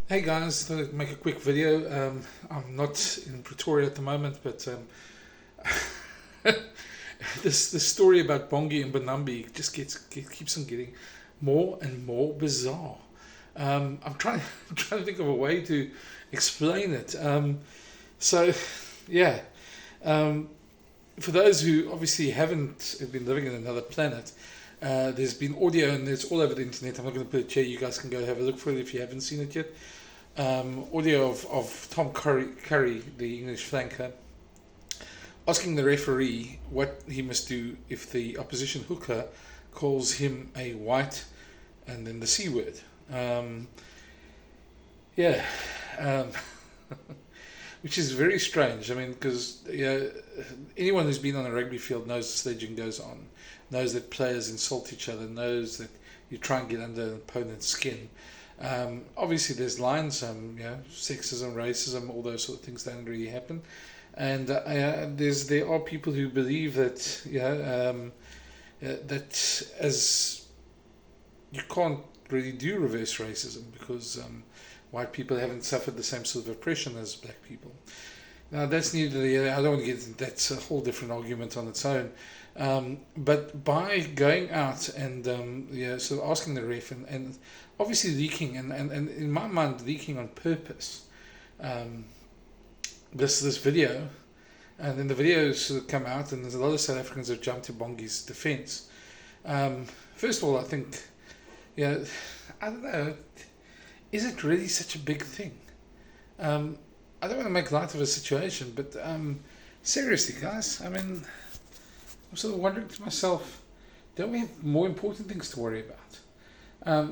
Hey guys, thought I'd make a quick video. I'm not in Pretoria at the moment, but this story about Bongi and Mbonambi just keeps on getting more and more bizarre. I'm trying I'm trying to think of a way to explain it. So, yeah, um, for those who obviously haven't been living in another planet, there's been audio and it's all over the internet. I'm not going to put it here. You guys can go have a look for it if you haven't seen it yet. Audio of Tom Curry, the English flanker, asking the referee what he must do if the opposition hooker calls him a white and then the C word. Yeah, um, which is very strange. I mean, because anyone who's been on a rugby field knows the sledging goes on, knows that players insult each other, knows that you try and get under an opponent's skin. Obviously, there's lines, sexism, racism, all those sort of things don't really happen, and there are people who believe that that as you can't really do reverse racism because white people haven't suffered the same sort of oppression as black people. Now that's neither. I don't want to get into that's a whole different argument on its own. But by going out and so asking the ref and obviously leaking and in my mind leaking on purpose, um, this video, and then the videos sort of come out and there's a lot of South Africans have jumped to Bongi's defence. First of all, I think, I don't know, is it really such a big thing? I don't want to make light of a situation, but seriously, guys, I mean, I'm sort of wondering to myself, don't we have more important things to worry about?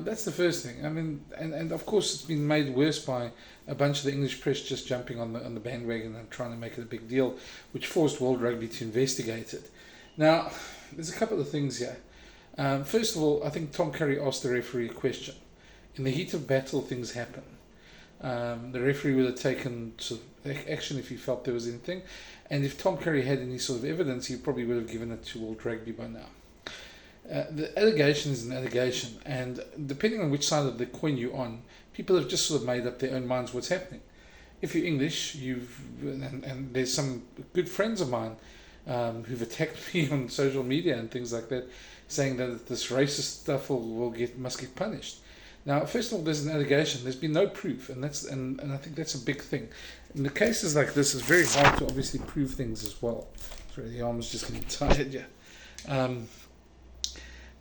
That's the first thing. I mean, and of course it's been made worse by a bunch of the English press just jumping on the bandwagon and trying to make it a big deal, which forced World Rugby to investigate it. Now, there's a couple of things here. First of all, I think Tom Curry asked the referee a question. In the heat of battle, things happen. The referee would have taken sort of action if he felt there was anything, and if Tom Curry had any sort of evidence, he probably would have given it to World Rugby by now. The allegation is an allegation, and depending on which side of the coin you're on, people have just sort of made up their own minds what's happening. If you're English, and there's some good friends of mine who've attacked me on social media and things like that, saying that this racist stuff must get punished. Now, first of all, there's an allegation. There's been no proof, and I think that's a big thing. In the cases like this, it's very hard to obviously prove things as well. Sorry, the arm's just getting tired. Yeah.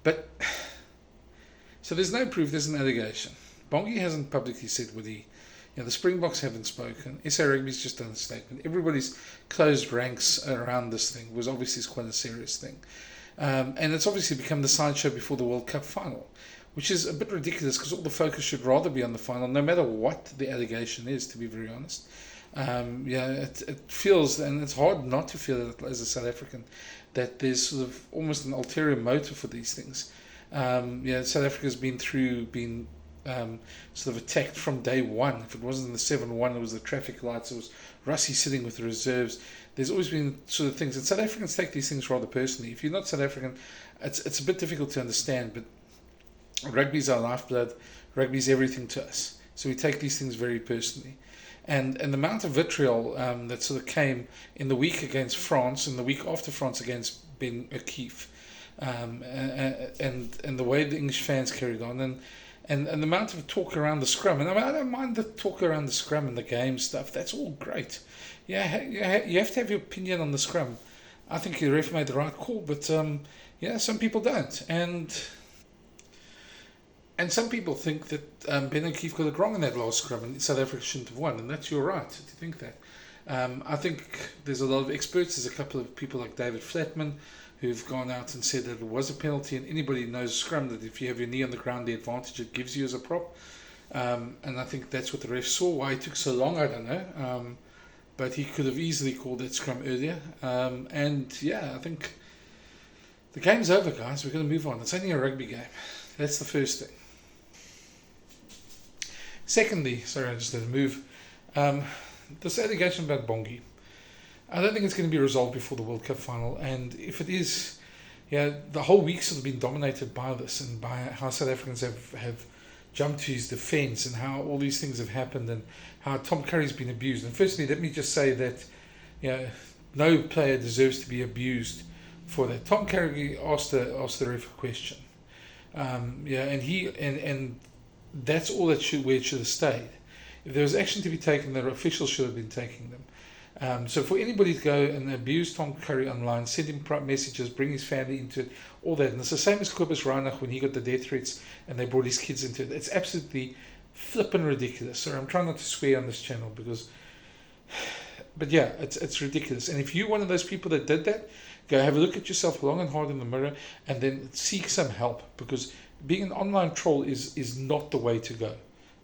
But so there's no proof. There's an allegation. Bongi hasn't publicly said what the Springboks haven't spoken. SA Rugby's just done a statement. Everybody's closed ranks around this thing was obviously quite a serious thing, and it's obviously become the sideshow before the World Cup final, which is a bit ridiculous because all the focus should rather be on the final, no matter what the allegation is, to be very honest. It feels, and it's hard not to feel it as a South African, that there's sort of almost an ulterior motive for these things. South Africa's been sort of attacked from day one. If it wasn't the 7-1, it was the traffic lights, it was Russie sitting with the reserves. There's always been sort of things, and South Africans take these things rather personally. If you're not South African, it's a bit difficult to understand, but rugby's our lifeblood. Rugby's everything to us. So we take these things very personally. And the amount of vitriol that sort of came in the week against France and the week after France against Ben O'Keefe, and the way the English fans carried on, and the amount of talk around the scrum. And I don't mind the talk around the scrum and the game stuff. That's all great. You have to have your opinion on the scrum. I think the ref made the right call, but some people don't. And some people think that Ben O'Keefe got it wrong in that last scrum and South Africa shouldn't have won, and that's your right to think that. I think there's a lot of experts. There's a couple of people like David Flatman who've gone out and said that it was a penalty, and anybody knows scrum that if you have your knee on the ground, the advantage it gives you as a prop. And I think that's what the ref saw. Why it took so long, I don't know. But he could have easily called that scrum earlier. I think the game's over, guys. We're going to move on. It's only a rugby game. That's the first thing. Secondly, sorry, I just had to move. This allegation about Bongi, I don't think it's going to be resolved before the World Cup final. And if it is, the whole week's sort of been dominated by this and by how South Africans have jump to his defense and how all these things have happened and how Tom Curry's been abused. And firstly, let me just say that, you know, no player deserves to be abused for that. Tom Curry asked the ref a question. And that's all where it should have stayed. If there was action to be taken, the officials should have been taking them. So for anybody to go and abuse Tom Curry online, send him messages, bring his family into it, all that, and it's the same as Kobus Reinach when he got the death threats and they brought his kids into it. It's absolutely flippin' ridiculous. So I'm trying not to swear on this channel but yeah, it's ridiculous. And if you're one of those people that did that, go have a look at yourself long and hard in the mirror and then seek some help, because being an online troll is not the way to go.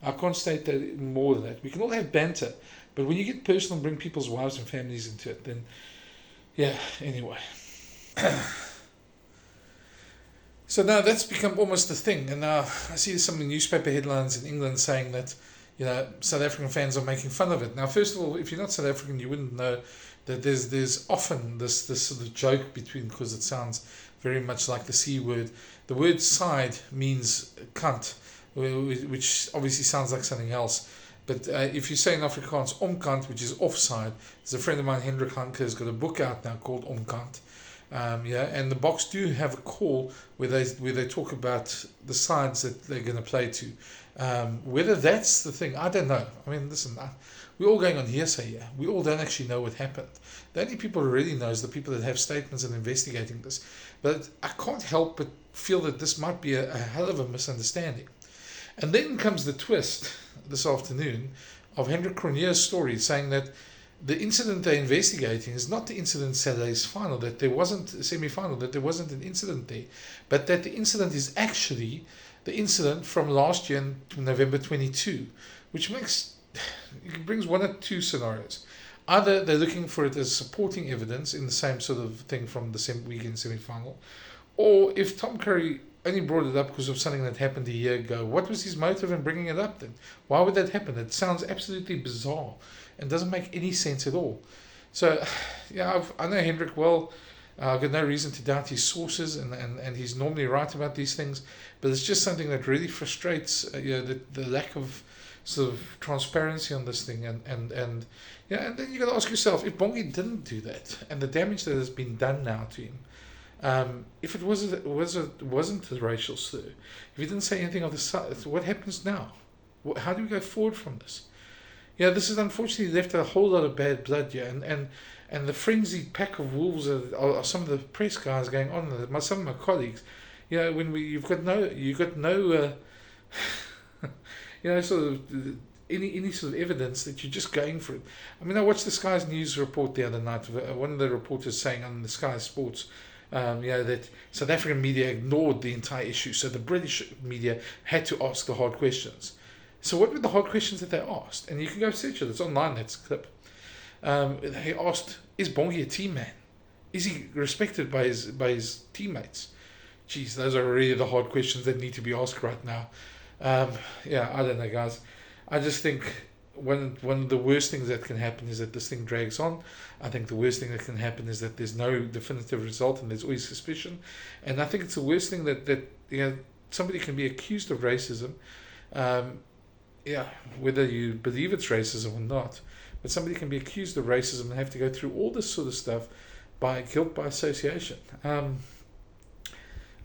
I can't state that more than that. We can all have banter, but when you get personal and bring people's wives and families into it, then yeah, anyway. So now that's become almost a thing, and now I see some newspaper headlines in England saying that, you know, South African fans are making fun of it. Now, first of all, if you're not South African, you wouldn't know that there's often this sort of joke between, because it sounds very much like the C word. The word side means cunt, which obviously sounds like something else. But if you say in Afrikaans omkant, which is offside, there's a friend of mine, Hendrik Hanke, has got a book out now called Omkant. And the Boks do have a call where they talk about the sides that they're going to play to. Whether that's the thing, I don't know. I mean, listen, we're all going on hearsay here. We all don't actually know what happened. The only people who really know is the people that have statements and investigating this. But I can't help but feel that this might be a hell of a misunderstanding. And then comes the twist this afternoon of Hendrik Cronje's story, saying that the incident they're investigating is not the incident Saturday's final, that there wasn't a semi-final, that there wasn't an incident there, but that the incident is actually the incident from last year in November 22, which brings one or two scenarios. Either they're looking for it as supporting evidence in the same sort of thing from the weekend semi-final, or if Tom Curry only brought it up because of something that happened a year ago, what was his motive in bringing it up then? Why would that happen? It sounds absolutely bizarre and doesn't make any sense at all. So, yeah, I know Hendrik well. I've got no reason to doubt his sources, and he's normally right about these things, but it's just something that really frustrates the lack of sort of transparency on this thing, and then you got to ask yourself, if Bongi didn't do that, and the damage that has been done now to him, if it wasn't a racial slur, if he didn't say anything of the side, what happens now? How do we go forward from this? Yeah, this has unfortunately left a whole lot of bad blood here, and the frenzied pack of wolves are some of the press guys going on. Some of my colleagues, when you've got no sort of any sort of evidence that you're just going for it. I mean, I watched the Sky's News report the other night. One of the reporters saying on the Sky Sports, that South African media ignored the entire issue, so the British media had to ask the hard questions. So what were the hard questions that they asked? And you can go search it. It's online, that clip. They asked, is Bongi a team man? Is he respected by his teammates? Geez, those are really the hard questions that need to be asked right now. I don't know, guys. I just think one of the worst things that can happen is that this thing drags on. I think the worst thing that can happen is that there's no definitive result and there's always suspicion. And I think it's the worst thing that somebody can be accused of racism. Whether you believe it's racism or not, but somebody can be accused of racism and have to go through all this sort of stuff by guilt by association.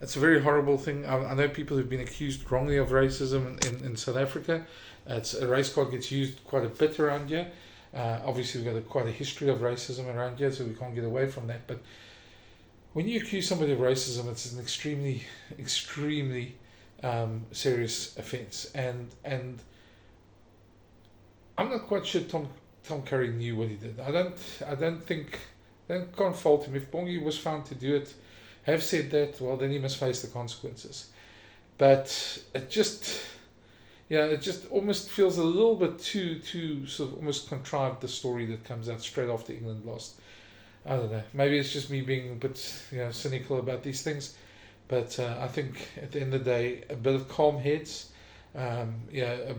It's a very horrible thing. I know people who've been accused wrongly of racism in South Africa. A race card gets used quite a bit around here. Obviously, we've got quite a history of racism around here, so we can't get away from that. But when you accuse somebody of racism, it's an extremely, extremely serious offence. And I'm not quite sure Tom Curry knew what he did. I can't fault him. If Bongi was found to do it, have said that, well, then he must face the consequences. But it just almost feels a little bit too sort of almost contrived, the story that comes out straight after England lost. I don't know. Maybe it's just me being a bit cynical about these things. But I think at the end of the day, a bit of calm heads, a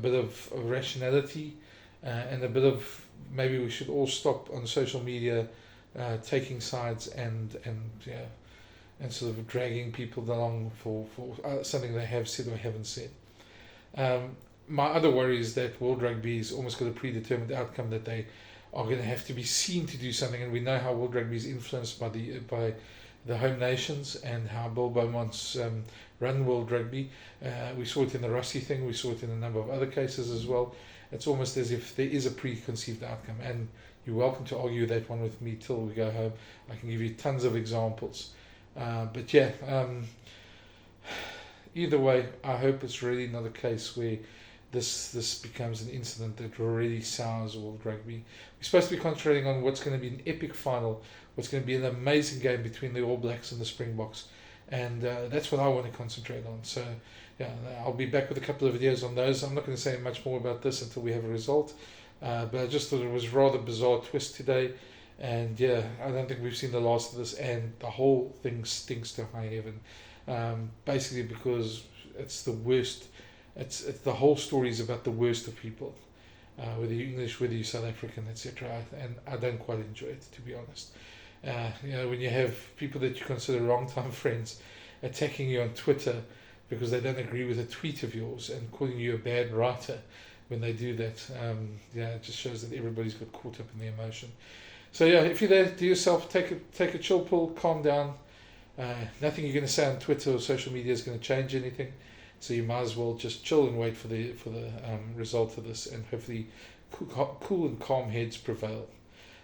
bit of rationality, and a bit of maybe we should all stop on social media taking sides and sort of dragging people along for something they have said or haven't said. My other worry is that World Rugby is almost got a predetermined outcome that they are going to have to be seen to do something, and we know how World Rugby is influenced by the home nations and how Bill Beaumont's run World Rugby. We saw it in the Rossi thing. We saw it in a number of other cases as well. It's almost as if there is a preconceived outcome, and you're welcome to argue that one with me till we go home. I can give you tons of examples. But yeah, either way, I hope it's really not a case where this becomes an incident that really sours World Rugby. We're supposed to be concentrating on what's going to be an epic final, what's going to be an amazing game between the All Blacks and the Springboks, and that's what I want to concentrate on. So yeah, I'll be back with a couple of videos on those. I'm not going to say much more about this until we have a result, but I just thought it was a rather bizarre twist today, and yeah, I don't think we've seen the last of this, and the whole thing stinks to high heaven, basically because it's the worst. It's the whole story is about the worst of people, whether you're English, whether you're South African, etc. And I don't quite enjoy it, to be honest. When you have people that you consider long-time friends attacking you on Twitter because they don't agree with a tweet of yours and calling you a bad writer when they do that, it just shows that everybody's got caught up in the emotion. So yeah, if you're there, do yourself, take a chill pill, calm down. Nothing you're going to say on Twitter or social media is going to change anything. So you might as well just chill and wait for the result of this, and hopefully cool and calm heads prevail.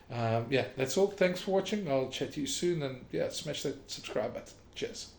That's all. Thanks for watching. I'll chat to you soon, and smash that subscribe button. Cheers.